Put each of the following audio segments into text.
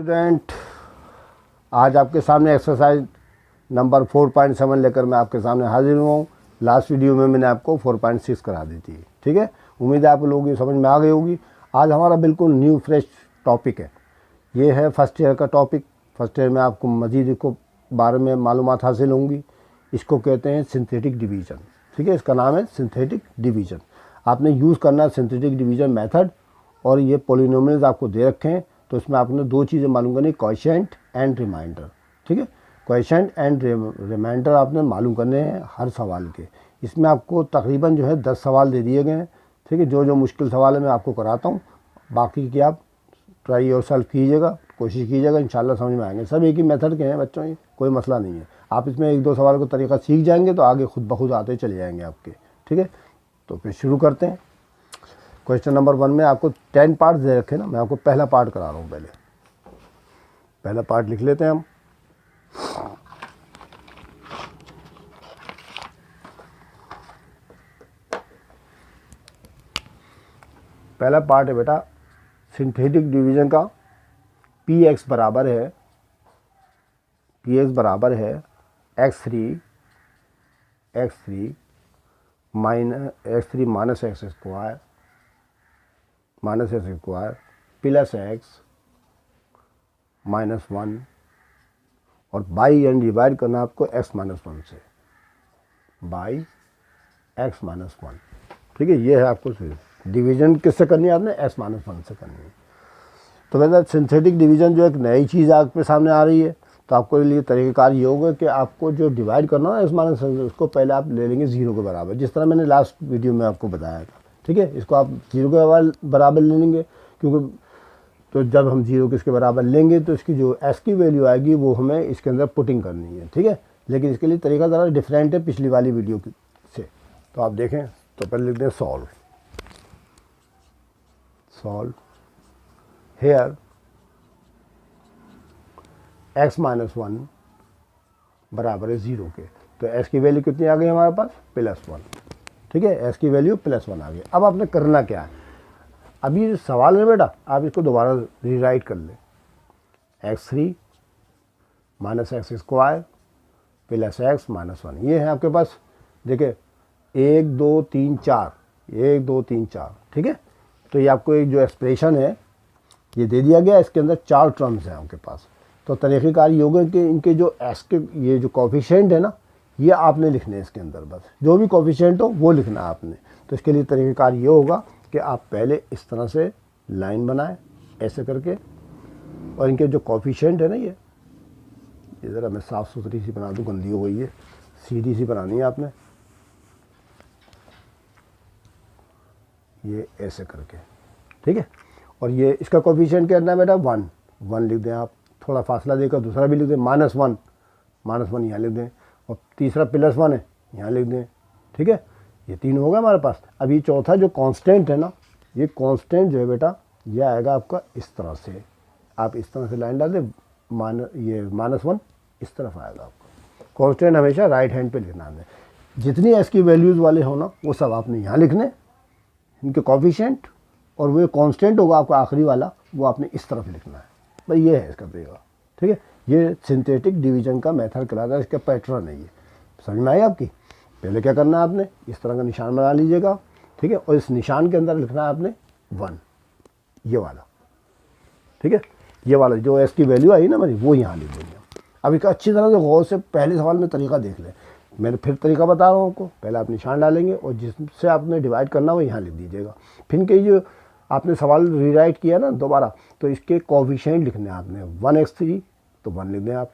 Student, आज आपके सामने एक्सरसाइज नंबर 4.7 लेकर मैं आपके सामने हाजिर हुआ हूँ। लास्ट वीडियो में मैंने आपको 4.6 करा दी थी। ठीक है, उम्मीद है आप लोगों की समझ में आ गई होगी। आज हमारा बिल्कुल न्यू फ्रेश टॉपिक है। ये है फर्स्ट ईयर का टॉपिक। फर्स्ट ईयर में आपको मज़ीद इसको बारे में मालूमात हासिल होंगी। इसको कहते हैं सिंथेटिक डिवीज़न। ठीक है, इसका नाम है सिंथेटिक डिवीज़न। आपने यूज़ करना है सिंथेटिक डिवीज़न मेथड। और ये पॉलिनोमियल्स आपको दे रखे हैं, तो इसमें आपने दो चीज़ें मालूम करनी, कोएफिशिएंट एंड रिमाइंडर। ठीक है, कोएफिशिएंट एंड रिमाइंडर आपने मालूम करने हैं हर सवाल के। इसमें आपको तकरीबन जो है 10 सवाल दे दिए गए हैं। ठीक है, जो जो मुश्किल सवाल है मैं आपको कराता हूँ, बाकी की आप ट्राई योरसेल्फ कीजिएगा, कोशिश कीजिएगा, इंशाल्लाह समझ में आएंगे। सब एक ही मेथड के हैं बच्चों, ये कोई मसला नहीं है। आप इसमें एक दो सवाल का तरीका सीख जाएंगे तो आगे खुद ब खुद आते चले जाएंगे आपके। ठीक है, तो फिर शुरू करते हैं। क्वेश्चन नंबर 1 में आपको 10 पार्ट दे रखे ना, मैं आपको पहला पार्ट करा रहा हूँ। पहला पार्ट लिख लेते हैं हम। पहला पार्ट है बेटा सिंथेटिक डिवीज़न का। Px बराबर है x3 minus x square plus x minus 1 और बाई एंड डिवाइड करना आपको x माइनस 1 से, बाई x माइनस 1। ठीक है, ये है आपको डिवीज़न किससे करनी है, आपने x माइनस 1 से करनी है। तो वैसे सिंथेटिक डिवीज़न जो एक नई चीज़ आपके सामने आ रही है, तो आपको लिए तरीक़ेकार ये होगा कि आपको जो डिवाइड करना है x माइनस 1 उसको पहले आप ले लेंगे 0 के बराबर, जिस तरह मैंने लास्ट वीडियो में आपको बताया था। ठीक है, इसको आप 0 के बराबर ले लेंगे, क्योंकि तो जब हम 0 किसके बराबर लेंगे तो इसकी जो s की वैल्यू आएगी वो हमें इसके अंदर पुटिंग करनी है। ठीक है, लेकिन इसके लिए तरीका ज़रा डिफरेंट है पिछली वाली वीडियो से। तो आप देखें, तो पहले लिखते हैं सॉल्व हेयर x माइनस 1 बराबर है 0 के। तो s की वैल्यू कितनी आ गई हमारे पास, +1। ठीक है, s की वैल्यू +1 आ गई। अब आपने करना क्या है, अभी जो सवाल है बेटा आप इसको दोबारा रीराइट कर लें। x3 minus x square plus x minus 1, ये है आपके पास। देखिए 1 2 3 4। ठीक है, तो ये आपको एक जो एक्सप्रेशन है ये दे दिया गया, इसके अंदर 4 टर्म्स हैं आपके पास। तो तरीक़ेकार ये होगा कि इनके जो एस के ये जो कोफिशिएंट है ना, ये आपने लिखने हैं इसके अंदर, बस जो भी कोफिशिएंट हो वो लिखना है आपने। तो इसके लिए तरीक़ेकार ये होगा कि आप पहले इस तरह से लाइन बनाएं ऐसे करके, और इनके जो कोफिशिएंट है ना, ये ज़रा मैं साफ़ सुथरी सी बना दूँ, गंदी हो गई है, सीधी सी बनानी है आपने, ये ऐसे करके। ठीक है, और ये इसका कोफिशिएंट क्या है बेटा, 1 लिख दें आप, थोड़ा फासला देकर दूसरा भी लिख दें, -1 यहाँ लिख दें, और तीसरा +1 है यहाँ लिख दें। ठीक है, ये 3 होगा हमारे पास। अब ये चौथा जो कांस्टेंट है ना, ये कांस्टेंट जो है बेटा ये आएगा आपका इस तरह से। आप इस तरह से लाइन डाल दें, ये -1 इस तरफ आएगा आपका। कांस्टेंट हमेशा राइट हैंड पे लिखना है। जितनी एस की वैल्यूज़ वाले हो ना वो सब आपने यहाँ लिखने, इनके कोफिशिएंट, और वो कांस्टेंट होगा आपका आखिरी वाला, वो आपने इस तरफ लिखना है। भाई ये है इसका तरीका। ठीक है, ये सिंथेटिक डिवीज़न का मेथड कहलाता है, इसका पैटर्न है ये। समझ में आई आपकी। पहले क्या करना है, आपने इस तरह का निशान बना लीजिएगा। ठीक है, और इस निशान के अंदर लिखना है आपने 1, ये वाला। ठीक है, ये वाला जो एस की वैल्यू आई ना मेरी, वो यहाँ लिख देंगे। अब इसका अच्छी तरह से गौर से पहले सवाल में तरीका देख लें। मैंने फिर तरीका बता रहा हूँ आपको। पहले आप निशान डालेंगे और जिससे आपने डिवाइड करना वो यहाँ लिख दीजिएगा। फिर इनके जो आपने सवाल रीराइट किया ना दोबारा, तो इसके कोफिशिएंट लिखने हैं आपने। 1x3 तो 1 लिख दें आप,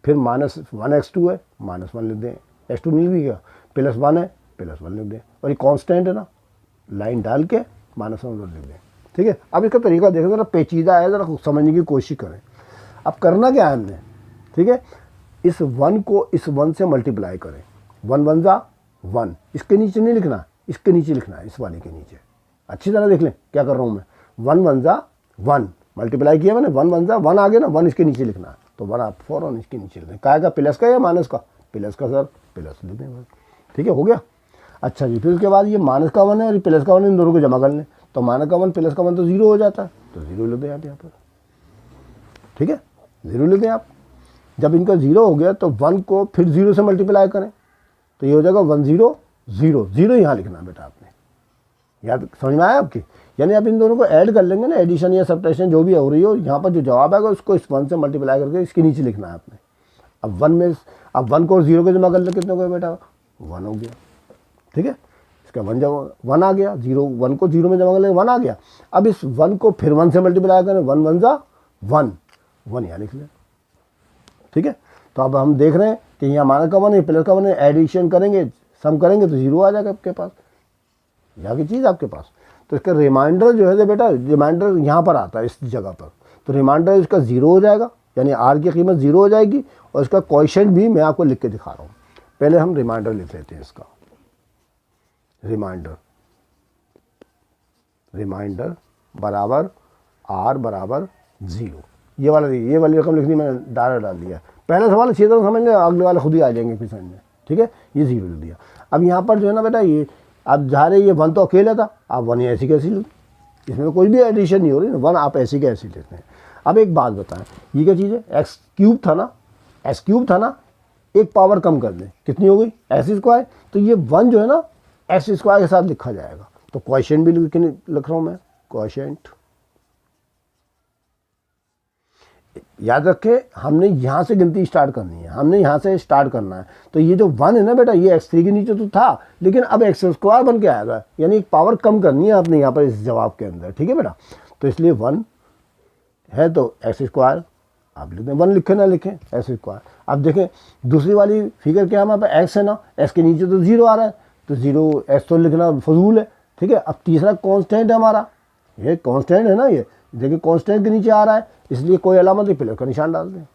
फिर -1x2 है -1 लिख दें, x2 नहीं लिखेगा, +1 है +1 लिख दें, और ये कांस्टेंट है ना, लाइन डाल के -1 लिख दें। ठीक है, अब इसका तरीका देखें, ज़रा पेचीदा है, ज़रा समझने की कोशिश करें। अब करना क्या है हमने, ठीक है, इस 1 को इस 1 से मल्टीप्लाई करें। 1 1 जा 1, इसके नीचे नहीं लिखना, इसके नीचे लिखना है, इस वाले के नीचे। अच्छी तरह देख लें क्या कर रहा हूँ मैं। 1 1 जा 1 मल्टीप्लाई किया मैंने, 1 1 जा 1 आ गया ना, 1 इसके नीचे लिखना है। तो 1 आप फ़ौरन इसके नीचे लिख दें। काय का, प्लस का या माइनस का, प्लस का सर, प्लस लिख दें। ठीक है, हो गया। अच्छा जी, फिर उसके बाद ये माइनस का 1 है और ये प्लस का 1 है, इन दोनों को जमा कर लें। तो माइनस का 1 प्लस का 1 तो 0 हो जाता है, तो 0 लिख दें आप यहाँ पर। ठीक है, 0 लिख दें आप। जब इनका 0 हो गया तो 1 को फिर 0 से मल्टीप्लाई करें तो ये हो जाएगा 1 0 0, 0 यहाँ लिखना बेटा आपने, याद समझ में आया आपकी। यानी आप इन दोनों को ऐड कर लेंगे ना, एडिशन या सब्ट्रैक्शन जो भी हो रही हो, यहाँ पर जो जवाब आएगा उसको इस 1 से मल्टीप्लाई करके इसके नीचे लिखना है आपने। अब 1 में, अब 1 को और 0 को जमा कर ले, कितने हो गए बेटा, 1 हो गया। ठीक है, इसका 1 आ गया, 1 को 0 में जमा कर ले 1 आ गया। अब इस 1 को फिर 1 से मल्टीप्लाई करें, 1 1 जा 1, 1 यहाँ लिख लें। ठीक है, तो अब हम देख रहे हैं कि यहाँ माइनस का 1 है, प्लस का 1 है, एडिशन करेंगे, सम करेंगे तो 0 आ जाएगा आपके पास, यहाँ की चीज़ आपके पास। तो इसका रिमाइंडर जो है बेटा, रिमाइंडर यहाँ पर आता है इस जगह पर, तो रिमाइंडर इसका 0 हो जाएगा, यानी आर की कीमत 0 हो जाएगी। और इसका क्वेश्चन भी मैं आपको लिख के दिखा रहा हूँ। पहले हम रिमाइंडर लिख लेते हैं इसका, रिमाइंडर बराबर आर बराबर 0। ये वाली रकम लिखनी मैंने डायरेक्ट डाल दिया। पहला सवाल अच्छी तरह समझ लें, अगले वाले खुद ही आ जाएंगे फिर समझ में। ठीक है, ये 0 लिख दिया। अब यहाँ पर जो है ना बेटा, ये आप जा रहे, ये 1 तो अकेला था, आप 1 ऐसी कैसी लिख, इसमें कोई भी एडिशन नहीं हो रही ना, 1 आप ऐसी कैसी लेते हैं। अब एक बात बताएं, ये क्या चीज़ है, एक्स क्यूब था ना, एक पावर कम कर दें, कितनी हो गई, x²। तो ये 1 जो है ना x² के साथ लिखा जाएगा। तो क्वेश्चन भी लिख रहा हूँ मैं, क्वेश्चन। याद रखें, हमने यहाँ से गिनती स्टार्ट करनी है, हमने यहाँ से स्टार्ट करना है। तो ये जो 1 है ना बेटा, ये x3 के नीचे तो था, लेकिन अब x² बन के आएगा, यानी एक पावर कम करनी है आपने यहाँ पर इस जवाब के अंदर। ठीक है बेटा, तो इसलिए 1 है तो x² आप लिख दें, 1 लिखें ना लिखें, x²। अब देखें दूसरी वाली फिगर क्या है, हमारे पास x है ना, x के नीचे तो 0 आ रहा है, तो 0 x तो लिखना फजूल है। ठीक है, अब तीसरा कांस्टेंट है हमारा, ये कांस्टेंट है ना, ये देखिए कांस्टेंट के नीचे आ रहा है, इसलिए कोई अलामत नहीं, प्लस का निशान डाल दें,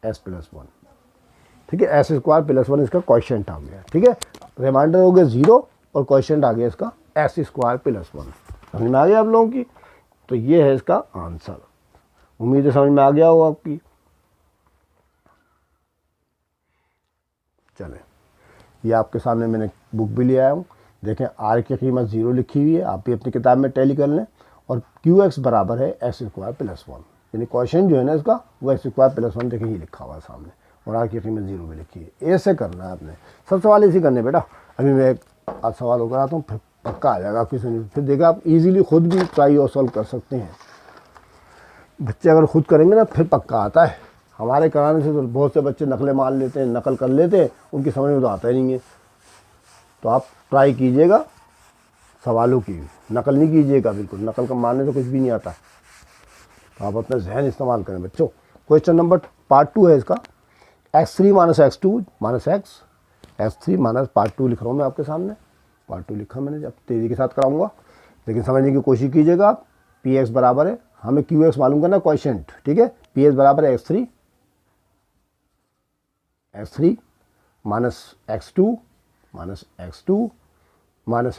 s+1। ठीक है, s² +1 इसका क्वेश्चन आ गया। ठीक है, रिमाइंडर हो गया 0 और क्वेश्चन आ गया इसका s² +1। समझ में आ गया आप लोगों की। तो ये है इसका आंसर, उम्मीद है समझ में आ गया हो आपकी। चलें, ये आपके सामने मैंने बुक भी ले आया हूँ, देखें आर की कीमत 0 लिखी हुई है, आप भी अपनी किताब में टैली कर लें। और QX बराबर है s² +1, यानी क्वेश्चन जो है ना इसका वो x² +1 देखें ही लिखा हुआ है सामने, और आर की कीमत 0 भी लिखी है। ऐसे करना है आपने, सब सवाल ऐसे करने बेटा। अभी मैं आज सवाल होकर आता हूँ, फिर पक्का आ जाएगा आपकी समझ, फिर देखा आप इजीली खुद भी ट्राई और सॉल्व कर सकते हैं। बच्चे अगर खुद करेंगे ना फिर पक्का आता है, हमारे कराने से तो बहुत से बच्चे नकलें मार लेते हैं, नकल कर लेते हैं, उनकी समझ में तो आता ही नहीं है। तो आप ट्राई कीजिएगा, सवालों की नकल नहीं कीजिएगा, बिल्कुल नकल का मारने तो कुछ भी नहीं आता। तो आप अपना जहन इस्तेमाल करें बच्चों। क्वेश्चन नंबर पार्ट 2 है इसका, x3 - x2 - x, x3 - part 2 लिख रहा हूँ मैं आपके सामने, पार्ट 2 लिखा मैंने, जब तेज़ी के साथ कराऊंगा, लेकिन समझने की कोशिश कीजिएगा आप। px बराबर है, हमें qx मालूम करना क्वेश्चन। ठीक है, px बराबर है x3 - x2 - x -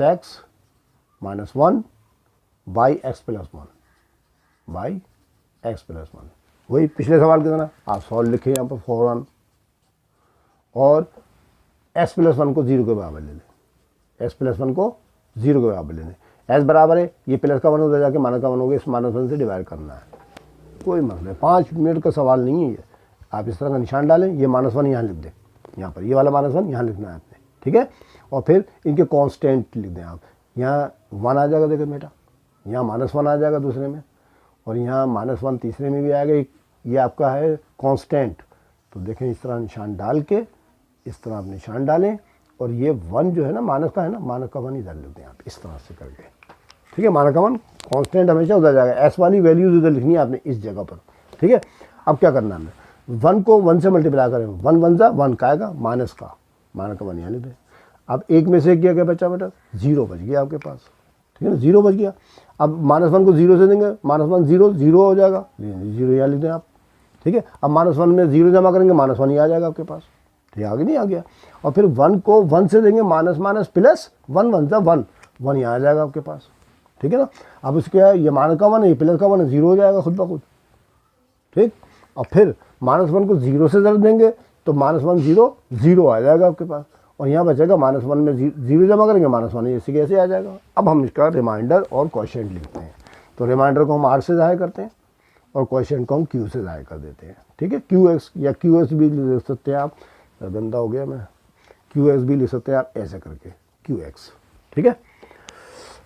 x -1 by x + 1, वही पिछले सवाल की तरह आप सॉल्व लिखे यहाँ पर फौरन, और s + 1 को 0 के बराबर ले लें, s + 1 को 0 के बराबर ले लें। s बराबर है, ये प्लस का 1 उधर जाके माइनस का 1 हो गया, इस -1 से डिवाइड करना है, कोई मसला 5 मिनट का सवाल नहीं है ये। आप इस तरह का निशान डालें, ये -1 यहाँ लिख दें, यहाँ पर ये वाला -1 यहाँ लिखना है आपने। ठीक है, और फिर इनके कांस्टेंट लिख दें आप, यहाँ 1 आ जाएगा, देखो बेटा यहाँ -1 आ जाएगा दूसरे में, और यहाँ -1 तीसरे में भी आएगा। ये आपका है कांस्टेंट। तो देखें इस तरह निशान डाल के, इस तरह आप निशान डालें, और ये 1 जो है ना माइनस का है ना, माइनस का 1 इधर लिख दें आप इस तरह से करके। ठीक है, माइनस का 1 कांस्टेंट हमेशा उधर जाएगा, एस वाली वैल्यूज उधर लिखनी है आपने इस जगह पर। ठीक है, अब क्या करना है, हमें 1 को 1 से मल्टीप्लाई करें, 1 1 जा 1 का आएगा, माइनस का 1 यहाँ लिख दें। अब एक में से क्या बचा बेटा, 0 बच गया आपके पास। ठीक है ना, 0 बच गया। अब -1 को 0 से देंगे, -1 0 हो जाएगा, 0 यहाँ लिख दें आप। ठीक है, अब -1 में 0 जमा करेंगे, -1 ही आ जाएगा आपके पास। ठीक है, आगे नहीं आ गया। और फिर 1 को 1 से देंगे, माइनस प्लस 1 1 जा 1 यहाँ आ जाएगा आपके पास। ठीक है ना, अब उसके ये माइनस का 1 है, ये प्लस का 1 है, 0 हो जाएगा खुद ब खुद। ठीक, और फिर -1 को 0 से जब देंगे तो -1 0 आ जाएगा आपके पास, और यहाँ बचेगा -1 में 0 जमा करेंगे, -1 ऐसे कैसे आ जाएगा। अब हम इसका रिमाइंडर और क्वेश्चन लिखते हैं। तो रिमाइंडर को हम r से ज़ाहिर करते हैं, और क्वेश्चन को हम क्यू से ज़ाहिर कर देते हैं। ठीक है, क्यू एक्स या क्यू एस भी लिख सकते हैं आप, गंदा हो गया मैं, क्यू एक्स भी लिख सकते हैं आप ऐसे करके, क्यू एक्स। ठीक है,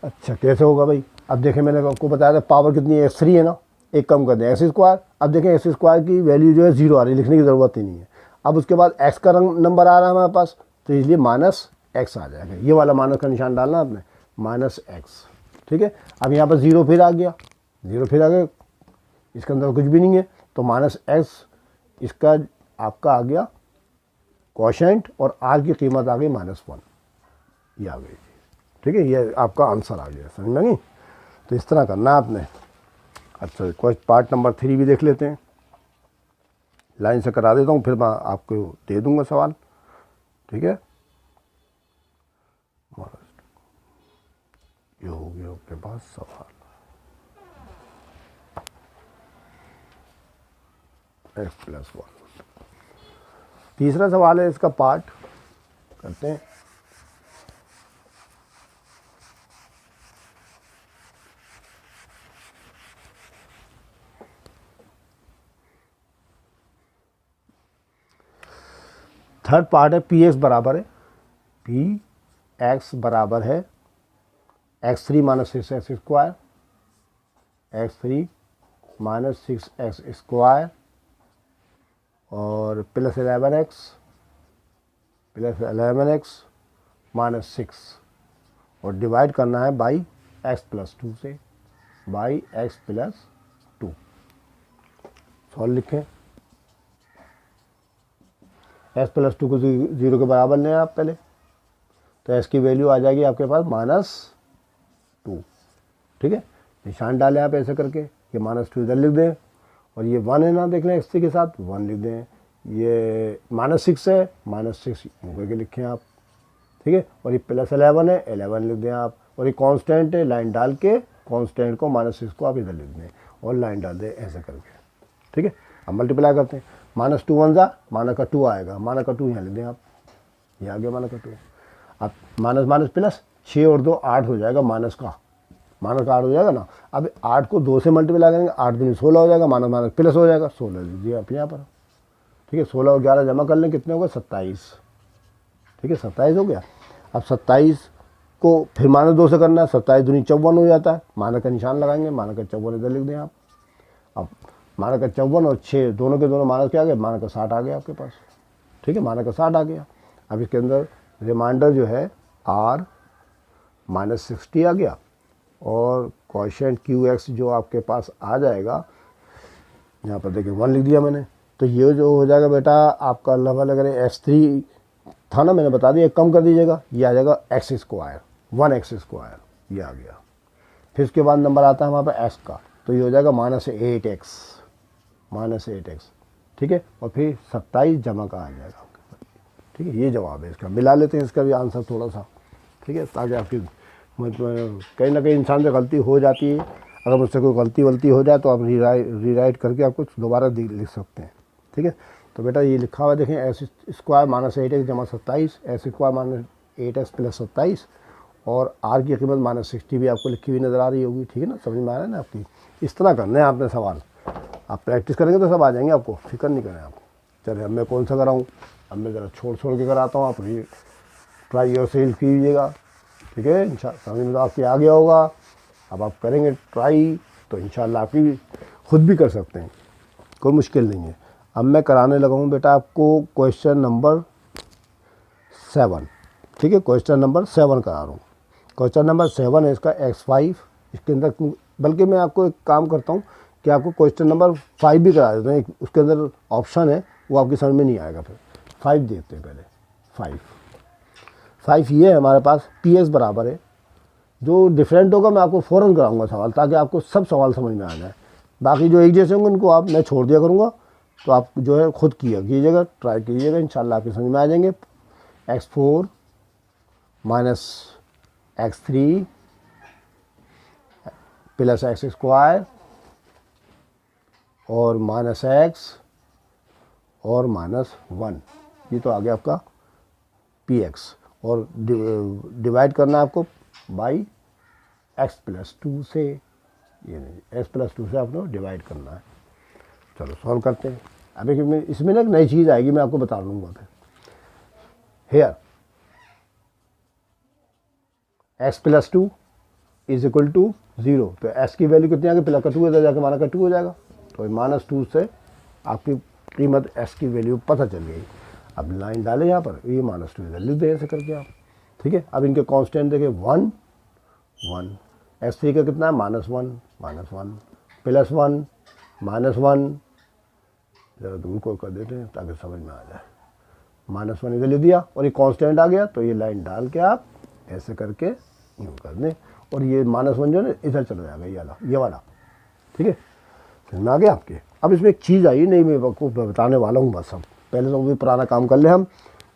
अच्छा कैसे होगा भाई, अब देखें मैंने आपको बताया था पावर कितनी है, x3 है ना, एक कम कर दें एक्स स्क्वायर। अब देखें एक्स स्क्वायर की वैल्यू जो है 0 आ रही है, लिखने की ज़रूरत ही नहीं है। अब उसके बाद x का नंबर आ रहा है हमारे पास, तो इसलिए -x आ जाएगा, ये वाला माइनस का निशान डालना आपने, -x। ठीक है, अब यहाँ पर 0 फिर आ गया, 0 फिर आ गया, इसके अंदर कुछ भी नहीं है, तो -x इसका आपका आ गया क्वोशेंट और r की कीमत आ गई -1, ये आ गई। ठीक है, ये आपका आंसर आ गया, समझ में नहीं। तो इस तरह करना आपने। अच्छा पार्ट नंबर 3 भी देख लेते हैं, लाइन से करा देता हूँ, फिर मैं आपको दे दूंगा सवाल। ठीक है, ये हो गया आपके पास सवाल, x+1। तीसरा सवाल है, इसका पार्ट करते हैं। थर्ड पार्ट है, पी एक्स बराबर है, पी एक्स बराबर है x3 - 6x square, x3 - 6x square और +11x -6 और डिवाइड करना है बाई x+2 से, बाई x+2। सॉल्व लिखें, x+2 को 0 के बराबर लें आप पहले, तो x की वैल्यू आ जाएगी आपके पास -2। ठीक है, निशान डालें आप ऐसे करके, ये -2 इधर लिख दें, और ये 1 है ना, देख लें x3 के साथ 1 लिख दें, ये -6 है, -6 यूँ करके लिखें आप। ठीक है, और ये +11 है, 11 लिख दें आप, और ये कांस्टेंट है, लाइन डाल के कांस्टेंट को -6 को आप इधर लिख दें और लाइन डाल दें ऐसे करके। ठीक है, अब मल्टीप्लाई करते हैं, -2 1 जा, माना का 2 आएगा, माना का 2 यहाँ लिख दें आप, ये आ गया माना का 2। अब माइनस माइनस प्लस, 6 और 2 8 हो जाएगा, माइनस का 8 हो जाएगा ना। अब 8 को 2 से मल्टीप्लाई करेंगे, 8 दूनी 16 हो जाएगा, माइनस माइनस प्लस हो जाएगा, 16 लीजिए आप यहाँ पर। ठीक है, 16 और 11 जमा कर लें, कितने होगा 27। ठीक है, 27 हो गया। अब 27 को फिर -2 से करना है, 27 दूनी 54 हो जाता है, माइनस का निशान लगाएंगे, माइनस का 54 इधर लिख दें आप। अब माइनस का 54 और 6 दोनों के दोनों माइनस के आ गए, माइनस का 60 आ गया आपके पास। ठीक है, माइनस का 60 आ गया। अब इसके अंदर रिमाइंडर जो है r -60 आ गया, और क्वोशेंट QX जो आपके पास आ जाएगा, यहाँ पर देखिए 1 लिख दिया मैंने, तो ये जो हो जाएगा बेटा आपका लेवल, अगर x3 था ना, मैंने बता दिया, कम कर दीजिएगा, ये आ जाएगा x स्क्वायर, 1x स्क्वायर, ये आ गया। फिर उसके बाद नंबर आता है हमारे पास x का, तो ये हो जाएगा -8x। ठीक है, और फिर 27 जमा का आ जाएगा। ठीक है, ये जवाब है इसका। मिला लेते हैं इसका भी आंसर थोड़ा सा। ठीक है, ताकि आपकी कहीं ना कहीं इंसान से गलती हो जाती है, अगर मुझसे कोई गलती हो जाए तो आप रीराइट करके आप कुछ दोबारा लिख सकते हैं। ठीक है, तो बेटा ये लिखा हुआ देखें, x स्क्वायर -8x जमा 27, x स्क्वायर -8x + 27, और r की कीमत -60 भी आपको लिखी हुई नज़र आ रही होगी। ठीक है ना, समझ में आ रहा है ना आपकी। इस तरह करना है आपने सवाल, आप प्रैक्टिस करेंगे तो सब आ जाएंगे आपको, फिक्र नहीं करें आप। चलिए, अब मैं कौन सा कराऊँ, अब मैं ज़रा छोड़ के कराता हूँ, आप ट्राई योर सेल्फ कीजिएगा। ठीक है, इंशाल्लाह समझ में तो आपके आ गया होगा। अब आप करेंगे ट्राई तो इंशाल्लाह आपकी खुद भी कर सकते हैं, कोई मुश्किल नहीं है। अब मैं कराने लगा हूँ बेटा आपको क्वेश्चन नंबर 7। ठीक है, क्वेश्चन नंबर 7 करा रहा हूँ। क्वेश्चन नंबर 7 है इसका x5, इसके अंदर, बल्कि मैं आपको एक काम करता हूँ कि आपको क्वेश्चन नंबर 5 भी करा देते हैं, उसके अंदर ऑप्शन है, वो आपकी समझ में नहीं आएगा, फिर 5 देखते हैं पहले। 5 ये है हमारे पास, PS बराबर है, जो डिफरेंट होगा मैं आपको फ़ौरन कराऊंगा सवाल, ताकि आपको सब सवाल समझ में आ जाए। बाकी जो एक जैसे होंगे उनको आप मैं छोड़ दिया करूँगा, तो आप जो है खुद कीजिएगा, ट्राई कीजिएगा, इंशाल्लाह आपकी समझ में आ जाएंगे। x4 - x3 + x स्क्वायर और -x और -1, ये तो आ गया आपका PX, और डिवाइड करना है आपको बाई x + 2 से, ये नहीं x + 2 से आपको डिवाइड करना है। चलो सॉल्व करते हैं। अभी इसमें ना एक नई चीज़ आएगी, मैं आपको बता दूंगा फिर। Here x plus 2 is equal to 0, तो x की वैल्यू कितनी आ गई, प्लस का 2 इधर जाके माना का 2 हो जाएगा, तो -2 से आपकी कीमत x की वैल्यू पता चल गई। अब लाइन डालें यहाँ पर, ये -2 इधर लिख दें ऐसे करके आप, ठीक है। अब इनके कांस्टेंट देखें 1 1, x3 का कितना है -1 -1 प्लस 1 -1, ज़रा दूर को कर देते हैं ताकि समझ में आ जाए। -1 इधर ले दिया और ये कांस्टेंट आ गया, तो ये लाइन डाल के आप ऐसे करके यूँ कर दें और ये -1 जो है इधर चला जाएगा, ये वाला, ठीक है। समझ में आ गया आपके। अब इसमें एक चीज़ आई नहीं, मैं आपको बताने वाला हूँ बस। हम पहले तो भी पुराना काम कर ले हम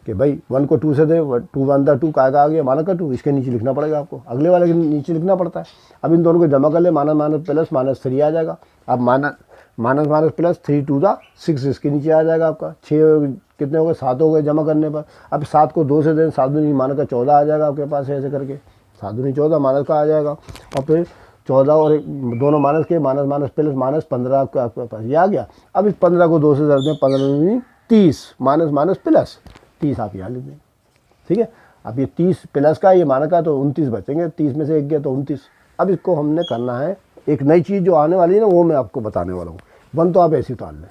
कि भाई 1 को 2 से दे, 2 1 2 का आ गया माना का 2, इसके नीचे लिखना पड़ेगा आपको, अगले वाले के नीचे लिखना पड़ता है। अब इन दोनों को जमा कर ले, माइनस प्लस -3 आ जाएगा। अब माइनस प्लस 3 2 6 इसके नीचे आ जाएगा आपका। 6 कितने हो गए, 7 हो गए जमा करने पर। अब 7 को 2 से दें, 7 दूनी माना का 14 आ जाएगा आपके पास, ऐसे करके 7 दूनी 14 माइनस का आ जाएगा। और फिर 14 और दोनों माइनस के, माइनस प्लस -15 आपके पास ये आ गया। अब इस 15 को 2 से दे दें, 15 दूनी 30 माइनस प्लस 30 आप यहाँ लिख दें, ठीक है। अब ये 30 प्लस का, ये माना का, तो 29 बचेंगे, 30 में से 1 गया तो 29। अब इसको हमने करना है, एक नई चीज़ जो आने वाली है ना वो मैं आपको बताने वाला हूँ। 1 तो आप ऐसे उतार लें,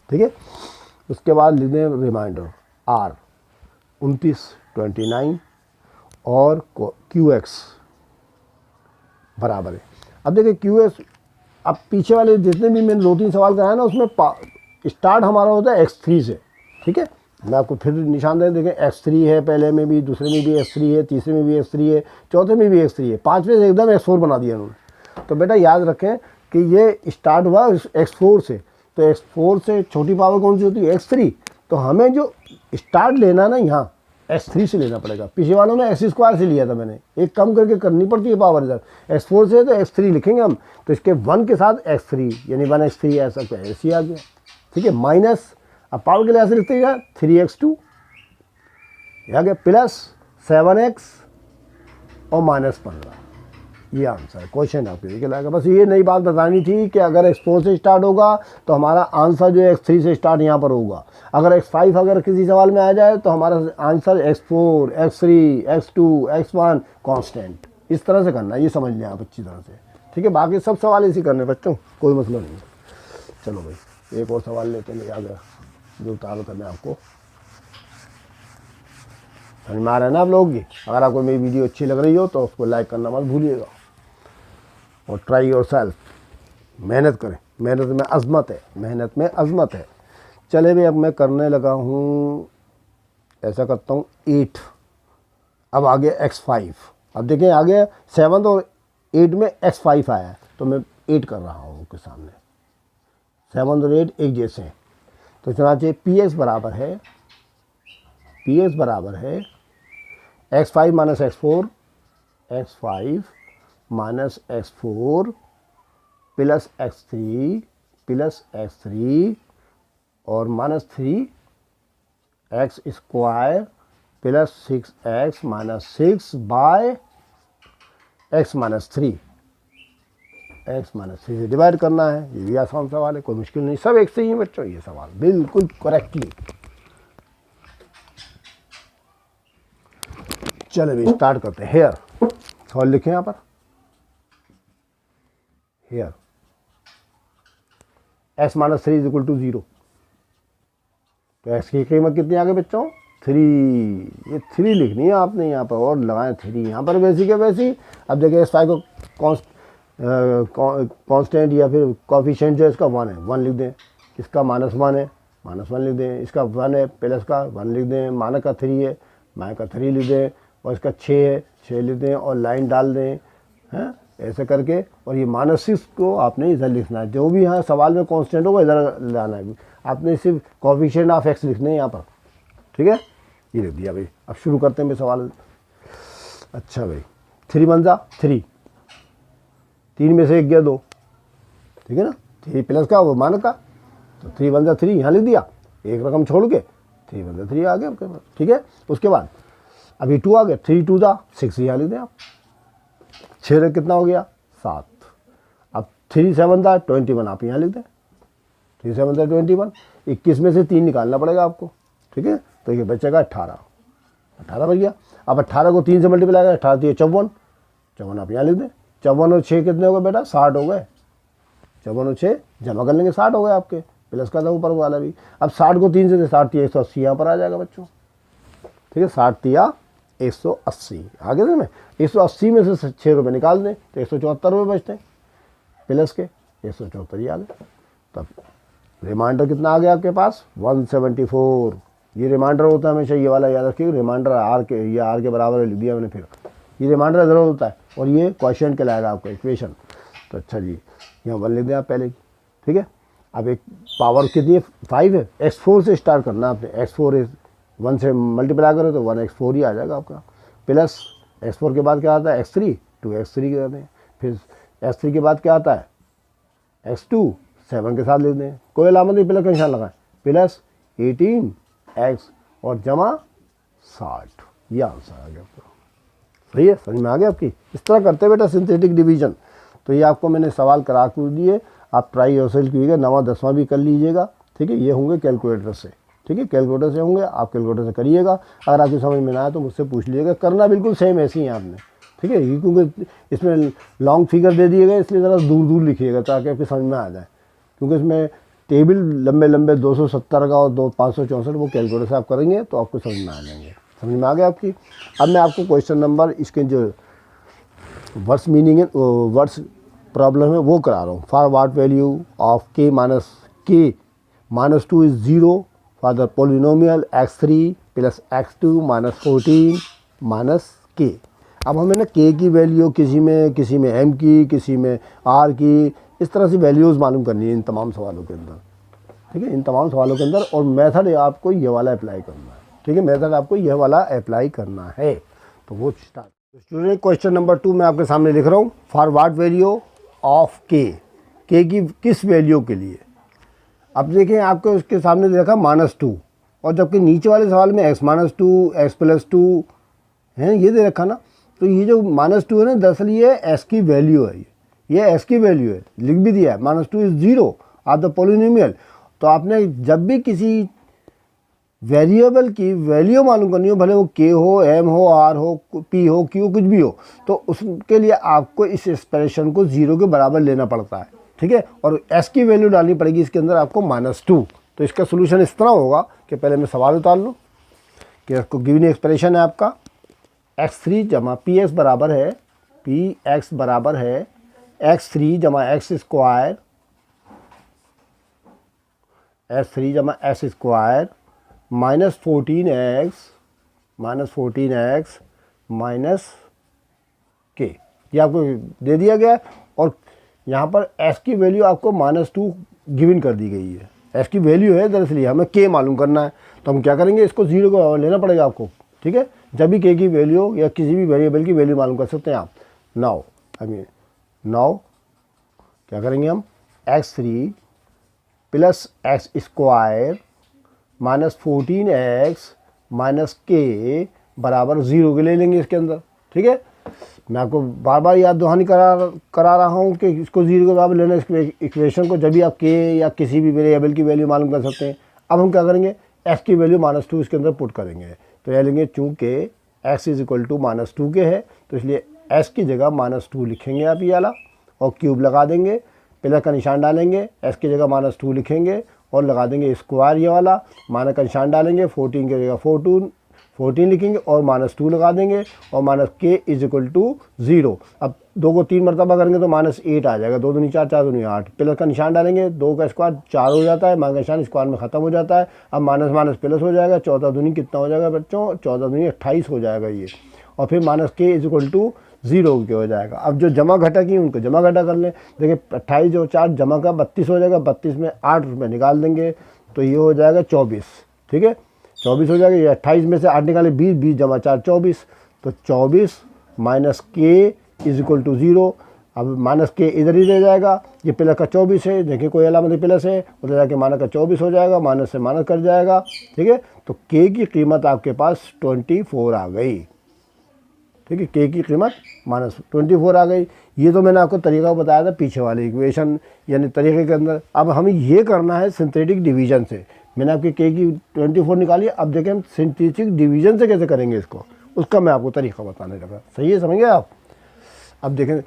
ठीक है। उसके बाद लिख दें रिमाइंडर R 29 29 और QX बराबर है। अब देखिए QX, अब पीछे वाले जितने भी मैंने 2-3 सवाल कराए ना उसमें स्टार्ट हमारा होता है x3 से, ठीक है। मैं आपको फिर निशान दे देखें, x3 है, पहले में भी, दूसरे में भी x3 है, तीसरे में भी x3 है, चौथे में भी x3 है, पाँचवें से एकदम x4 बना दिया उन्होंने। तो बेटा याद रखें कि ये स्टार्ट हुआ x4 से, तो x4 से छोटी पावर कौन सी होती है, x3। तो हमें जो स्टार्ट लेना ना यहाँ x3 से लेना पड़ेगा। पिछले वालों में x² से लिया था मैंने, एक कम करके करनी पड़ती है पावर इधर। x4 से तो x3 लिखेंगे हम, तो इसके 1 के साथ x3 यानी 1x3 ऐसा क्या ऐसे आ गया, ठीक है। माइनस, अब पावर के लिए ऐसे लिखते हैं 3x2 आ गया, प्लस 7x और -15, ये आंसर है। क्वेश्चन आपके देखिए लाएगा। बस ये नई बात बतानी थी कि अगर x4 से स्टार्ट होगा तो हमारा आंसर जो है x3 से स्टार्ट यहाँ पर होगा। अगर x5 अगर किसी सवाल में आ जाए तो हमारा answer x4 x3 x2 x1 constant, इस तरह से करना है, ये समझ लें आप अच्छी तरह से, ठीक है। बाकी सब सवाल इसी करने बच्चों, कोई मसला नहीं। चलो भाई एक और सवाल लेते हैं, आ गया जो उतारो करना आपको समझ में आ रहा है ना आप लोगों की। अगर आपको मेरी वीडियो अच्छी लग रही हो तो उसको लाइक करना मत भूलिएगा और ट्राई योर सेल्फ, मेहनत करें, मेहनत में अज़मत है, मेहनत में अज़मत है। चले भाई अब मैं करने लगा हूँ, ऐसा करता हूँ 8, अब आ गया x5। अब देखें आ गया 7 और 8 में x5 आया है, तो मैं 8 कर रहा हूँ उसके सामने। 7 और 8 एक जैसे हैं, तो चुनाचे px बराबर है x5 minus x4 x5 minus x4 plus x3 और -3x² plus 6x minus 6 bye x-3 से डिवाइड करना है। ये भी आसान सवाल है, कोई मुश्किल नहीं, सब एक से ही बच्चों, ये सवाल बिल्कुल करेक्टली। चलो भी स्टार्ट करते हैं। हेयर सवाल लिखें यहाँ पर, hair x-3 is equal to 0, तो x की कीमत कितनी आ गई बच्चों, 3। ये 3 लिखनी है आपने यहाँ पर, और लगाएं 3 यहाँ पर वैसी के वैसी। अब देखिए x5 को कांस्टेंट या फिर कोफिशिएंट जो इसका 1 है, 1 लिख दें। इसका -1 है, -1 लिख दें। इसका 1 है, प्लस का 1 लिख दें। माइनस का 3 है, माइनस का 3 लिख दें। और इसका 6 है, 6 लिख दें और लाइन डाल दें, हैं ऐसे करके। और ये -6 को आपने इधर लिखना है, जो भी यहाँ सवाल में कांस्टेंट होगा इधर लाना है। आपने सिर्फ कोफिशिएंट ऑफ x लिखने हैं यहाँ पर, ठीक है। ये लिख दिया भाई। अब शुरू करते हैं भाई सवाल। अच्छा भाई 3 1 जा 3, 3 में से 1 गया 2, ठीक है ना। 3 प्लस का वो माइनस का, तो 3 1 जा 3 यहाँ लिख दिया, एक रकम छोड़ के 3 1 जा 3 आ गया आपके पास, ठीक है। उसके बाद अभी 2 आ गया, 3 2 जा 6 यहाँ लिख दें आप। 6 कितना हो गया 7। अब 3 7 जा 21 आप यहाँ लिख दें, 3 7 21, 21 में से 3 निकालना पड़ेगा आपको, ठीक है। तो ये बचेगा 18, 18 बच गया। अब 18 को 3 से मल्टीप्लाई करें, 18 3 54, 54 आप यहाँ लिख दें। 54 और 6 कितने हो गए बेटा, 60 हो गए। 54 और 6 जमा कर लेंगे, 60 हो गए आपके, प्लस का था ऊपर वाला भी। अब 60 को 3 से 60 3 180 यहाँ पर आ जाएगा बच्चों, ठीक है। 60 3 180 आगे से में 180 में से 6 रुपये निकाल दें तो 174 रुपये बचते हैं, प्लस के 174 ही आ गए। तब रिमाइंडर कितना आ गया आपके पास, 174। ये रिमाइंडर होता है हमेशा, ये वाला याद रखिए, रिमाइंडर आर के, ये आर के बराबर लिख दिया मैंने, फिर ये रिमाइंडर ज़रूर होता है और ये क्वेश्चन कहलाएगा आपका इक्वेशन। तो अच्छा जी, यहाँ 1 लिख दें आप पहले, ठीक है। अब एक पावर कितनी है, 5 है, x4 से स्टार्ट करना आपने। x4 है, 1 से मल्टीप्लाई करो तो 1x4 ही आ जाएगा आपका, प्लस x4 के बाद क्या आता है, x3, 2x3 के आते हैं। फिर x3 के बाद क्या आता है, x2, 7 के साथ लिख दें, कोई अलामत नहीं, प्लस का निशान लगाएं, प्लस 18x और जमा 60। ये आंसर आ गया आपका, सही है, समझ में आ गया आपकी। इस तरह करते बेटा सिंथेटिक डिवीजन। तो ये आपको मैंने सवाल करा कर दिए, आप ट्राई योरसेल्फ कीजिएगा, 9वां 10वां भी कर लीजिएगा, ठीक है। ये होंगे कैलकुलेटर से, ठीक है, कैलकुलेटर से होंगे, आप कैलकुलेटर से करिएगा। अगर आपकी समझ में ना आए तो मुझसे पूछ लीजिएगा, करना बिल्कुल सेम ऐसे ही है आपने, ठीक है। क्योंकि इसमें लॉन्ग फिगर दे दिए गए, इसलिए ज़रा दूर दूर लिखिएगा ताकि आपकी समझ में आ जाए, क्योंकि इसमें टेबल लंबे लंबे 270 का और 564 वो कैलकुलेटर से आप करेंगे तो आपको समझ में आ जाएंगे। समझ में आ गया आपकी। अब मैं आपको क्वेश्चन नंबर, इसके जो वर्ड्स मीनिंग है, वर्ड्स प्रॉब्लम है वो करा रहा हूँ। For watt value of k -2 is 0 for the polynomial x3 + x2 -14 -k। अब हमें ना k की वैल्यू किसी में m की, किसी में r की, इस तरह से वैल्यूज़ मालूम करनी है इन तमाम सवालों के अंदर, ठीक है, इन तमाम सवालों के अंदर। और मेथड आपको ये वाला अप्लाई करना है, ठीक है, मेथड आपको ये वाला अप्लाई करना है। तो वो स्टार्ट। स्टूडेंट क्वेश्चन नंबर 2 मैं आपके सामने लिख रहा हूँ। For watt value of k की किस वैल्यू के लिए। अब देखें आपको उसके सामने देखा -2, और जबकि नीचे वाले सवाल में x -2 x +2 है ये दे रखा ना। तो ये जो -2 है ना, दरअसल ये s की वैल्यू है, ये s की वैल्यू है, लिख भी दिया है। -2 इज़ 0 ऑफ द पोलिनोमियल। तो आपने जब भी किसी वेरिएबल की वैल्यू मालूम करनी हो, भले वो k हो, m हो, r हो, p हो, q कुछ भी हो, तो उसके लिए आपको इस एक्सप्रेशन को 0 के बराबर लेना पड़ता है, ठीक है। और s की वैल्यू डालनी पड़ेगी इसके अंदर आपको -2। तो इसका सोल्यूशन इस तरह होगा कि पहले मैं सवाल उतार लूँ कि इसको गिवन एक्सप्रेशन है आपका x3 जमा px बराबर है x3 जमा x स्क्वायर -14x -k, ये आपको दे दिया गया। और यहाँ पर s की वैल्यू आपको -2 गिवन कर दी गई है। s की वैल्यू है, दरअसल हमें k मालूम करना है। तो हम क्या करेंगे, इसको 0 को लेना पड़ेगा आपको, ठीक है। जब भी k की वैल्यू या किसी भी वेरिएबल की वैल्यू मालूम कर सकते हैं आप। नाउ क्या करेंगे हम, x3 + x square -14x -k बराबर 0 के ले लेंगे इसके अंदर, ठीक है। मैं आपको बार बार याद दहानी करा रहा हूँ कि इसको 0 के बराबर लेना, इस इक्वेशन को जब भी आप k या किसी भी वेरिएबल की वैल्यू मालूम कर सकते हैं। अब हम क्या करेंगे, x की वैल्यू -2 इसके अंदर पुट करेंगे। तो यह लेंगे, चूँकि x = -2 के है तो इसलिए s की जगह -2 लिखेंगे आप ये वाला, और क्यूब लगा देंगे, प्लस का निशान डालेंगे, s की जगह -2 लिखेंगे और लगा देंगे स्क्वायर ये वाला, माइनस का निशान डालेंगे, 14 की जगह 14 लिखेंगे और -2 लगा देंगे और -k = 0। अब 2 को 3 मरतबा करेंगे तो -8 आ जाएगा, 2 दूनी 4 4 दूनी 8, प्लस का निशान डालेंगे, 2 का स्क्वायर 4 हो जाता है, माइनस का निशान स्क्वायर में ख़त्म हो जाता है। अब माइनस प्लस हो जाएगा, 14 दूनी कितना हो जाएगा बच्चों, 14 दूनी 28 हो जाएगा ये, और फिर -k = 0 के हो जाएगा। अब जो जमा घटा की उनको जमा घटा कर लें। देखिए 28 और 4 जमा का 32 हो जाएगा, 32 में 8 रुपये निकाल देंगे तो ये हो जाएगा 24, ठीक है, 24 हो जाएगा। ये 28 में से 8 निकाले 20, 20 जमा 4 24, तो 24 -k = 0। अब -k इधर ही रह जाएगा, ये प्लस का 24 है, देखिए कोई अलामत प्लस है, उधर जाके माइनस का 24 हो जाएगा, माइनस से माइनस कर जाएगा, ठीक है। तो k की कीमत आपके पास 24 आ गई, ठीक है, के की कीमत -24 आ गई। ये तो मैंने आपको तरीका बताया था पीछे वाले इक्वेशन यानी तरीके के अंदर। अब हमें ये करना है सिंथेटिक डिवीजन से। मैंने आपके के की 24 निकाली, अब देखें हम सिंथेटिक डिवीजन से कैसे करेंगे इसको, उसका मैं आपको तरीका बताने लगा। सही है, समझ गए आप। अब देखें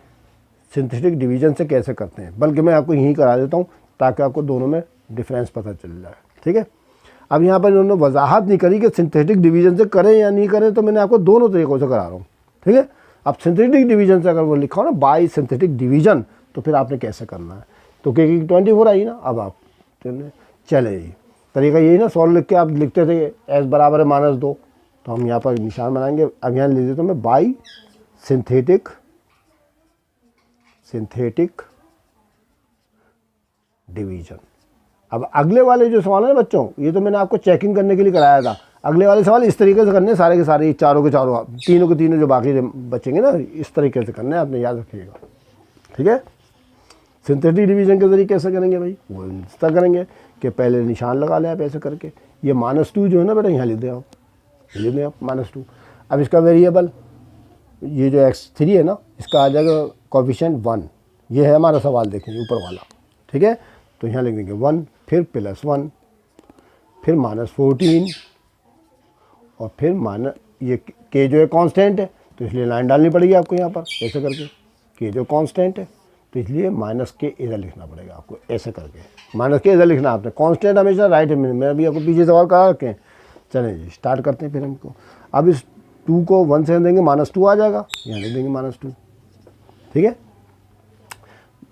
सिंथेटिक डिवीजन से कैसे करते हैं, बल्कि मैं आपको यहीं करा देता हूँ ताकि आपको दोनों में डिफरेंस पता चल जाए। ठीक है, अब यहाँ पर इन्होंने वजाहत नहीं करी कि सिंथेटिक डिवीजन से करें या नहीं करें, तो मैंने आपको दोनों तरीक़ों से करा रहा हूँ। ठीक है, अब सिंथेटिक डिवीजन से अगर वो लिखा हो ना बाय सिंथेटिक डिवीजन, तो फिर आपने कैसे करना है। तो के की 24 आई ना, अब आप चले जी तरीका यही ना, सॉल्व लिख के आप लिखते थे एस बराबर है -2, तो हम यहाँ पर निशान बनाएंगे। अब यहाँ लिख देता हूँ मैं बाय सिंथेटिक डिवीजन। अब अगले वाले जो सवाल है ना बच्चों, ये तो मैंने आपको चेकिंग करने के लिए कराया था। अगले वाले सवाल इस तरीके से करने सारे के सारे, चारों के चारों, तीनों के तीनों जो बाकी बचेंगे ना, इस तरीके से करने, आपने याद रखिएगा। ठीक है, सिंथेटिक डिवीजन के जरिए कैसे करेंगे भाई, वो इस तरह करेंगे कि पहले निशान लगा लें आप ऐसे करके। ये -2 जो है ना बेटा, यहाँ लिख दें आप, लिख दें आप -2। अब इसका वेरिएबल ये जो x3 है ना, इसका आ जाएगा कोफिशिएंट 1। ये है हमारा सवाल, देखेंगे ऊपर वाला। ठीक है, तो यहाँ लिख देंगे 1, फिर +1, फिर -14, और फिर ये के जो है कांस्टेंट है, तो इसलिए लाइन डालनी पड़ेगी आपको यहाँ पर ऐसे करके। के जो कांस्टेंट है तो इसलिए -k इधर लिखना पड़ेगा आपको ऐसे करके, -k इधर लिखना आपने। कांस्टेंट हमेशा राइट है, मैं अभी आपको पीछे सवाल करा रखे हैं। चलें जी स्टार्ट करते हैं फिर हमको। अब इस 2 को 1 से देंगे -2 आ जाएगा, यहाँ लिख देंगे -2। ठीक है,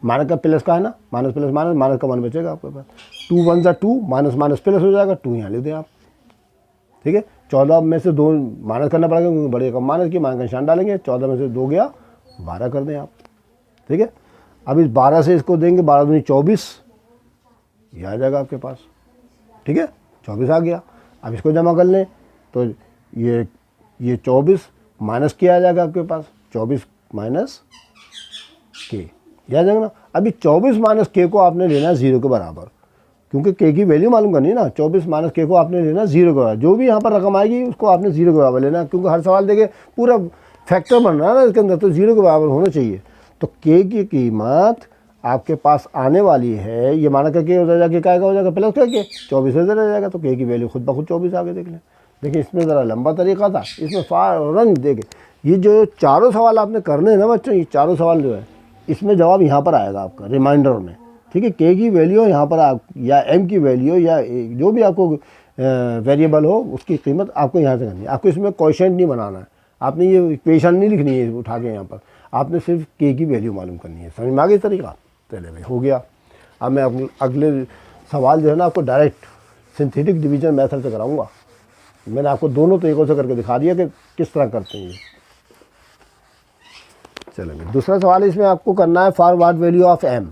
माइनस का प्लस का है ना, माइनस प्लस माइनस, माइनस का 1 बचेगा आपके पास। 2 1 सा 2, माइनस माइनस प्लस हो जाएगा, 2 यहाँ ले दें आप। ठीक है, 14 में से 2 माइनस करना पड़ेगा क्योंकि बड़े का माइनस की, माइनस का निशान डालेंगे। 14 में से 2 गया, 12 कर दें आप। ठीक है, अब इस 12 से इसको देंगे, 12 दूनी 24, ये आ जाएगा आपके पास। ठीक है, 24 आ गया। अब इसको जमा कर लें तो ये 24 माइनस के आ जाएगा आपके पास, 24 माइनस के, याद जाएगा ना। अभी 24 माइनस के को आपने लेना है 0 के बराबर, क्योंकि के की वैल्यू मालूम करनी है ना। 24 माइनस के को आपने लेना 0 के बराबर, जो भी यहाँ पर रकम आएगी उसको आपने 0 के बराबर लेना, क्योंकि हर सवाल देखे पूरा फैक्टर बन रहा है ना इसके अंदर, तो 0 के बराबर होना चाहिए। तो के की कीमत आपके पास आने वाली है, ये माना करके उधर जाके क्या हो जाएगा, प्लस करके 24 इधर आ जाएगा, तो के की वैल्यू खुद ब खुद 24 आगे देख लें। देखिए इसमें ज़रा लंबा तरीका था, इसमें फ़ौरन देखिए ये जो चारों सवाल आपने करने हैं ना बच्चों, ये चारों सवाल जो है इसमें जवाब यहाँ पर आएगा आपका रिमाइंडर में। ठीक है, के की वैल्यू यहाँ पर आप या एम की वैल्यू या जो भी आपको वेरिएबल हो उसकी कीमत आपको यहाँ से करनी है। आपको इसमें क्वेश्चन नहीं बनाना है, आपने ये इक्वेशन नहीं लिखनी है उठा के यहाँ पर, आपने सिर्फ के की वैल्यू मालूम करनी है। समझ में आ गई तरीका। चले भाई हो गया। अब मैं अगले सवाल जो है ना आपको डायरेक्ट सिंथेटिक डिवीजन मेथड से कराऊंगा। मैंने आपको दोनों तरीक़ों से करके दिखा दिया कि किस तरह करते हैं ये। चलेंगे दूसरा सवाल, इसमें आपको करना है फॉरवर्ड वैल्यू ऑफ m,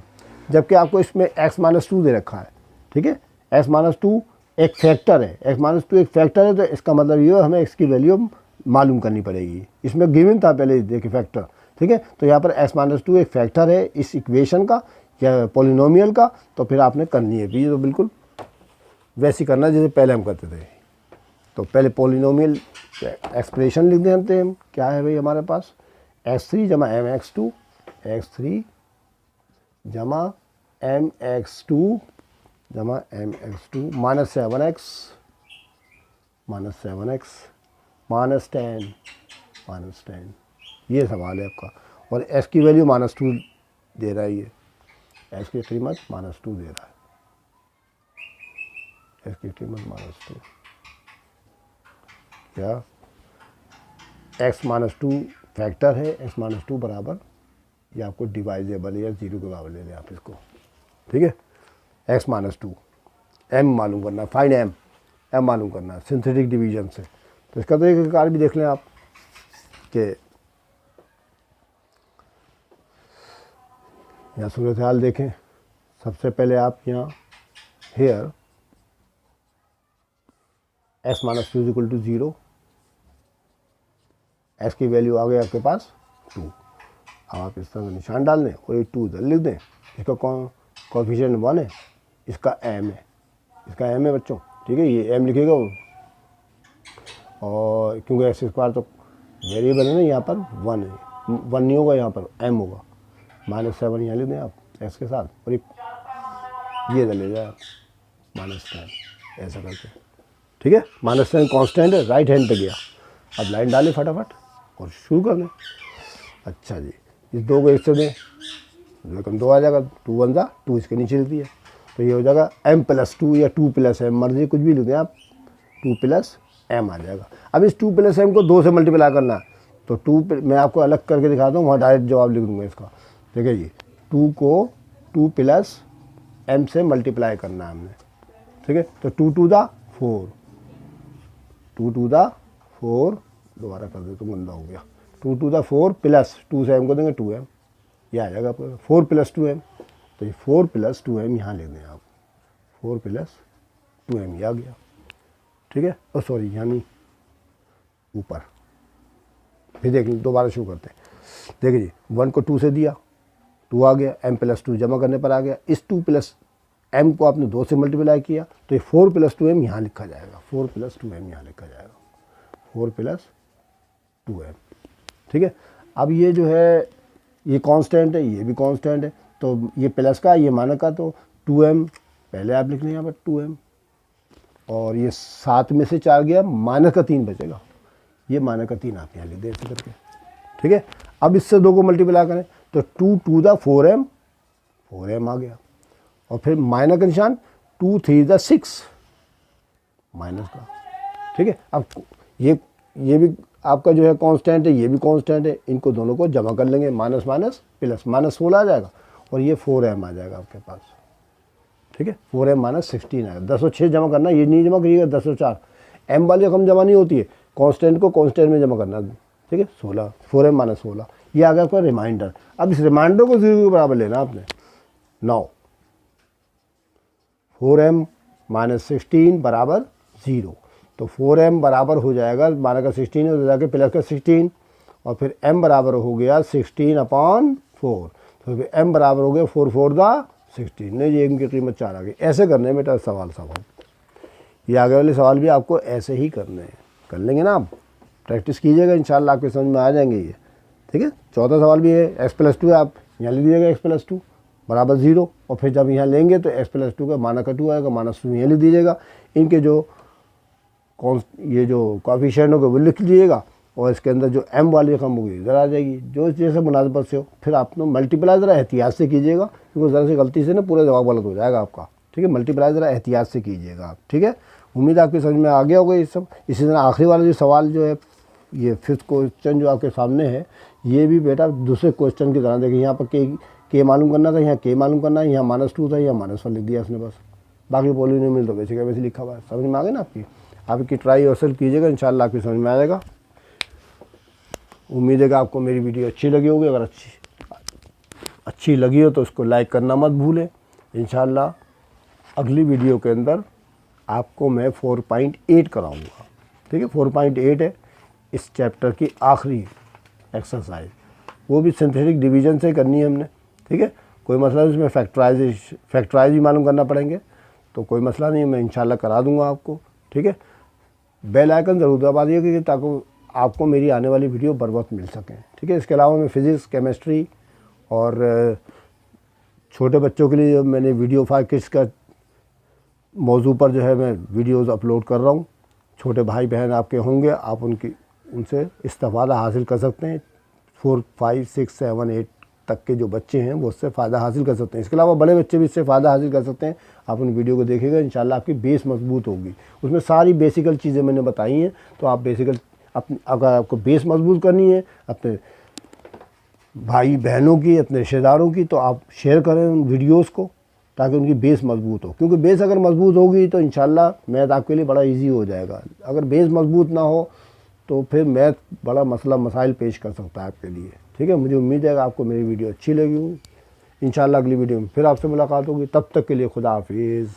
जबकि आपको इसमें x-2 दे रखा है। ठीक है, x-2 एक फैक्टर है, x-2 एक फैक्टर है, तो इसका मतलब ये हमें x की वैल्यू मालूम करनी पड़ेगी। इसमें गिवन था पहले देखिए फैक्टर। ठीक है, तो यहाँ पर x-2 एक फैक्टर है इस इक्वेशन का या पॉलिनोमियल का, तो फिर आपने करनी है भी तो बिल्कुल वैसी करना जैसे पहले हम करते थे। तो पहले पॉलिनोमियल एक्सप्रेशन लिख देते हैं हम, क्या है भाई हमारे पास x3 जमा mx2, x3 जमा mx2 जमा mx2 -7x -10 ये सवाल है आपका। और s की वैल्यू -2 दे रहा है, ये s की कीमत -2 दे रहा है, s की कीमत -2 क्या x-2 फैक्टर है, x-2 बराबर ये आपको डिवाइजेबल है या 0 के बराबर ले लें आप इसको। ठीक है, x-2 m मालूम करना, फाइंड m मालूम करना सिंथेटिक डिवीजन से। तो इसका तो एक कार्य भी देख लें आप कि यहाँ सूरत हाल देखें। सबसे पहले आप यहाँ हेयर x-2 = 0, s की वैल्यू आ गई आपके पास 2। अब आप इस तरह निशान डाल दें और ये 2 इधर लिख दें। इसका कोएफिशिएंट 1 है, इसका m है, इसका m है बच्चों। ठीक है, ये m लिखेगा और क्योंकि x² तो वेरिएबल है ना, यहाँ पर 1 है, 1 नहीं होगा, यहाँ पर m होगा, -7 यहाँ लिख दें आप x के साथ, और ये ले जाए आप -10 ऐसा करके, ठीक है। -10 कांस्टेंट है, राइट हैंड पे गया। अब लाइन डालें फटाफट और शुरू कर दें। अच्छा जी, इस 2 को 1 से दें, 2 कम 2 आ जाएगा, 2 1 जा 2 इसके नीचे लिख दिया, तो ये हो जाएगा m+2 या 2+m, मर्जी कुछ भी लिख दें आप, 2+m आ जाएगा। अब इस 2+m को 2 से मल्टीप्लाई करना है, तो 2 मैं आपको अलग करके दिखाता हूँ, वहाँ डायरेक्ट जवाब लिख दूँगा इसका। देखिए जी, 2 को 2+m से मल्टीप्लाई करना है हमने, ठीक है। तो 2 2 दा 4, 2 2 दा 4, दोबारा कर दे तो गंदा हो गया, 2 2 दा 4 प्लस 2 से m को देंगे 2m, ये आ जाएगा आपका 4 + 2m, तो ये 4 + 2m यहाँ ले दें आप, 4 + 2m ये आ गया, ठीक है। और सॉरी यहाँ नहीं, ऊपर फिर देखिए, दोबारा शुरू करते हैं। देखिए जी, 1 को 2 से दिया, 2 आ गया, m+2 जमा करने पर आ गया, इस 2+m को आपने 2 से मल्टीप्लाई किया, तो ये 4 + 2m यहाँ लिखा जाएगा, 4 + 2m यहाँ लिखा जाएगा, 4 + 2m, ठीक है। अब ये जो है ये कांस्टेंट है, ये भी कांस्टेंट है, तो ये प्लस का ये माइनस का, तो 2m पहले आप लिख लें यहाँ पर 2m, और ये 7 में से 4 गया, माइनस का 3 बचेगा, ये माइनस का 3 आप यहाँ लिख दें ऐसे करके, ठीक है। अब इससे 2 को मल्टीप्लाई करें, तो 2 2 दा 4m, 4m आ गया, और फिर माइनस का निशान, 2 3 दा 6 माइनस का, ठीक है। अब ये भी आपका जो है कांस्टेंट है, ये भी कांस्टेंट है, इनको दोनों को जमा कर लेंगे, माइनस माइनस प्लस, -16 आ जाएगा, और ये 4m आ जाएगा आपके पास, ठीक है। 4m - 16 आएगा, 1006 जमा करना, ये नहीं जमा करिएगा 1004, m वाली रकम जमा नहीं होती है, कांस्टेंट को कांस्टेंट में जमा करना, ठीक है। 16, 4m - 16 ये आ गया आपका रिमाइंडर। अब इस रिमाइंडर को 0 के बराबर लेना आपने। 9 4m - 16 बराबर 0, तो 4m बराबर हो जाएगा, माना का 16 हो जाएगा प्लस का 16, और फिर m बराबर हो गया 16/4, तो फिर m बराबर हो गया 4 4 दा 16, नहीं जी m की कीमत 4 आ गई। ऐसे करने में बेटा सवाल ये आगे वाले सवाल भी आपको ऐसे ही करने हैं, कर लेंगे ना आप, प्रैक्टिस कीजिएगा, इंशाल्लाह आपके समझ में आ जाएंगे ये, ठीक है। चौथा सवाल भी है, x+2 है, आप यहाँ लिख दीजिएगा x+2 बराबर 0, और फिर जब यहाँ लेंगे तो x+2 का माना का 2 आएगा, -2 यहाँ लिख दीजिएगा, इनके जो ये जो कोएफिशिएंट होगा वो लिख लीजिएगा, और इसके अंदर जो m वाली रकम होगी इधर आ जाएगी, जो जैसे मुनासिबत से हो। फिर आपने मल्टीप्लाई ज़रा एहतियात से कीजिएगा, क्योंकि ज़रा से गलती से ना पूरा जवाब गलत हो जाएगा आपका, ठीक है। मल्टीप्लाई ज़रा एहतियात से कीजिएगा आप, ठीक है। उम्मीद आपकी समझ में आ गया होगा ये सब। इसी तरह आखिरी वाला जो सवाल जो है, ये 5th क्वेश्चन जो आपके सामने है, ये भी बेटा दूसरे क्वेश्चन की तरह देखिए, यहाँ पर के मालूम करना था, यहाँ के मालूम करना है, यहाँ -2 था, यहाँ -1 लिख दिया इसने बस, बाकी पॉलिनोमियल तो वैसे वैसे लिखा हुआ है। समझ में आ गया ना आपकी ट्राई और सेल कीजिएगा, इंशाल्लाह आपकी समझ में आ जाएगा। उम्मीद है कि आपको मेरी वीडियो अच्छी लगी होगी, अगर अच्छी लगी हो तो उसको लाइक करना मत भूलें। इंशाल्लाह अगली वीडियो के अंदर आपको मैं 4.8 कराऊंगा, ठीक है। 4.8 है इस चैप्टर की आखिरी एक्सरसाइज, वो भी सिंथेटिक डिवीजन से करनी है हमने, ठीक है। कोई मसला नहीं, उसमें फैक्टराइज भी मालूम करना पड़ेंगे, तो कोई मसला नहीं, मैं इंशाल्लाह करा दूंगा आपको, ठीक है। बेल आइकन ज़रूर दबा दिएगा ताकि आपको मेरी आने वाली वीडियो बर वक्त मिल सकें, ठीक है। इसके अलावा मैं फ़िज़िक्स, केमिस्ट्री और छोटे बच्चों के लिए मैंने वीडियो 5 किड्स का मौजू पर जो है मैं वीडियोज़ अपलोड कर रहा हूँ। छोटे भाई बहन आपके होंगे, आप उनसे इस्तेफ़ादा हासिल कर सकते हैं। 4 5 6 7 8 तक के जो बच्चे हैं वो उससे फ़ायदा हासिल कर सकते हैं। इसके अलावा बड़े बच्चे भी इससे फ़ायदा हासिल कर सकते हैं। आप उन वीडियो को देखिएगा, इंशाल्लाह आपकी बेस मजबूत होगी। उसमें सारी बेसिकल चीज़ें मैंने बताई हैं, तो आप बेसिकल अगर आपको बेस मजबूत करनी है अपने भाई बहनों की, अपने रिश्तेदारों की, तो आप शेयर करें उन वीडियोज़ को, ताकि उनकी बेस मजबूत हो। क्योंकि बेस अगर मजबूत होगी तो इंशाल्लाह मैथ आपके लिए बड़ा इजी हो जाएगा। अगर बेस मजबूत ना हो तो फिर मैथ बड़ा मसाइल पेश कर सकता है आपके लिए, ठीक है। मुझे उम्मीद है कि आपको मेरी वीडियो अच्छी लगी होगी। इंशाल्लाह अगली वीडियो में फिर आपसे मुलाकात होगी। तब तक के लिए खुदा हाफिज़।